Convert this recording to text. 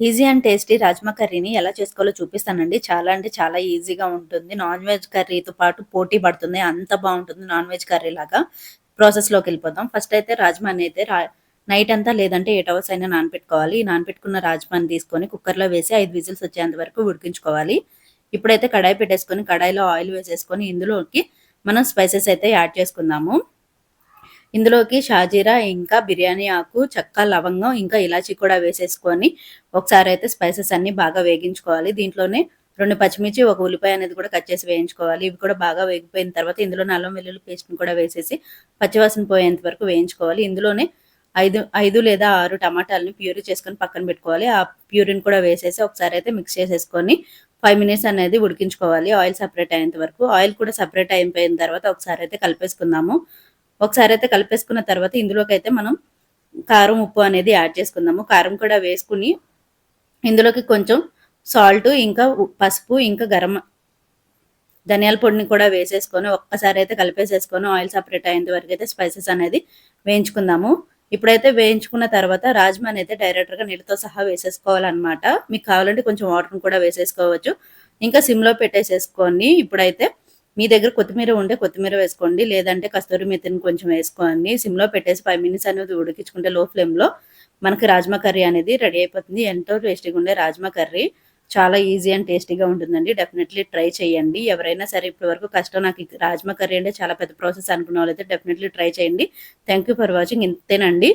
Easy and tasty rajma కర్రీని ఎలా చేసుకోవాలో చూపిస్తానండి. చాలా అంటే చాలా ఈజీగా ఉంటుంది. నాన్ వెజ్ కర్రీతో పాటు పోటీ పడుతుంది. అంత బావుంటుంది నాన్ వెజ్ కర్రీ లాగా. ప్రాసెస్‌లోకెళ్ళిపోదాం. ఫస్ట్ అయితే రాజ్మాని అయితే నైట్ అంతా లేదంటే 8 అవర్స్ అయినా నానపెట్టుకోవాలి. ఈ నానపెట్టుకున్న రాజ్మాని తీసుకొని కుక్కర్‌లో వేసి 5 విజిల్స్ వచ్చేంత వరకు ఉడికించుకోవాలి. ఇప్పుడైతే కడాయి పెట్టేసుకొని కడాయిలో ఆయిల్ వేసేసుకొని ఇందులోకి మనం స్పైసెస్ అయితే యాడ్ చేసుకుందాము. ఇందులోకి షాజీరా, ఇంకా బిర్యానీ ఆకు, చెక్క, లవంగం, ఇంకా ఇలాచీ కూడా వేసేసుకొని ఒకసారి అయితే స్పైసెస్ అన్నీ బాగా వేగించుకోవాలి. దీంట్లోనే 2 పచ్చిమిర్చి, ఒక ఉల్లిపాయ అనేది కూడా కట్ చేసి వేయించుకోవాలి. ఇవి కూడా బాగా వేగిపోయిన తర్వాత ఇందులోనే అల్లం వెల్లుల్లి పేస్ట్‌ని కూడా వేసేసి పచ్చివాసన పోయేంత వరకు వేయించుకోవాలి. ఇందులోనే 5 లేదా 6 టమాటాలని ప్యూరీ చేసుకొని పక్కన పెట్టుకోవాలి. ఆ ప్యూరీని కూడా వేసేసి ఒకసారి అయితే మిక్స్ చేసేసుకొని 5 మినిట్స్ అనేది ఉడికించుకోవాలి. ఆయిల్ సెపరేట్ అయ్యేంత వరకు. ఆయిల్ కూడా సెపరేట్ అయిపోయిన తర్వాత ఒకసారి అయితే కలిపేసుకుందాము. ఒకసారి అయితే కలిపేసుకున్న తర్వాత ఇందులోకైతే మనం కారం, ఉప్పు అనేది యాడ్ చేసుకుందాము. కారం కూడా వేసుకుని ఇందులోకి కొంచెం సాల్ట్, ఇంకా పసుపు, ఇంకా ధనియాల పొడిని కూడా వేసేసుకొని ఒక్కసారి అయితే కలిపేసేసుకొని ఆయిల్ సెపరేట్ అయ్యేంత వరకు అయితే స్పైసెస్ అనేది వేయించుకుందాము. ఇప్పుడైతే వేయించుకున్న తర్వాత రాజ్మాని అయితే డైరెక్ట్‌గా నీళ్ళతో సహా వేసేసుకోవాలన్నమాట. మీకు కావాలంటే కొంచెం వాటర్‌ని కూడా వేసేసుకోవచ్చు. ఇంకా సిమ్‌లో పెట్టేసేసుకొని ఇప్పుడైతే మీ దగ్గర కొత్తిమీర ఉంటే కొత్తిమీర వేసుకోండి. లేదంటే కస్తూరి మేతిని కొంచెం వేసుకొని సిమ్‌లో పెట్టేసి 5 మినిట్స్ అనేది ఉడికించుకుంటే లో ఫ్లేమ్‌లో మనకి రాజ్మా కర్రీ అనేది రెడీ అయిపోతుంది. ఎంతో టేస్టీగా ఉండే రాజ్మా కర్రీ చాలా ఈజీ అండ్ టేస్టీగా ఉంటుందండి. డెఫినెట్లీ ట్రై చేయండి. ఎవరైనా సరే ఇప్పటి వరకు కష్టం నాకు రాజ్మా కర్రీ అంటే చాలా పెద్ద ప్రాసెస్ అనుకున్న వాళ్ళైతే డెఫినెట్లీ ట్రై చేయండి. Thank you for watching. ఇంతేనండి.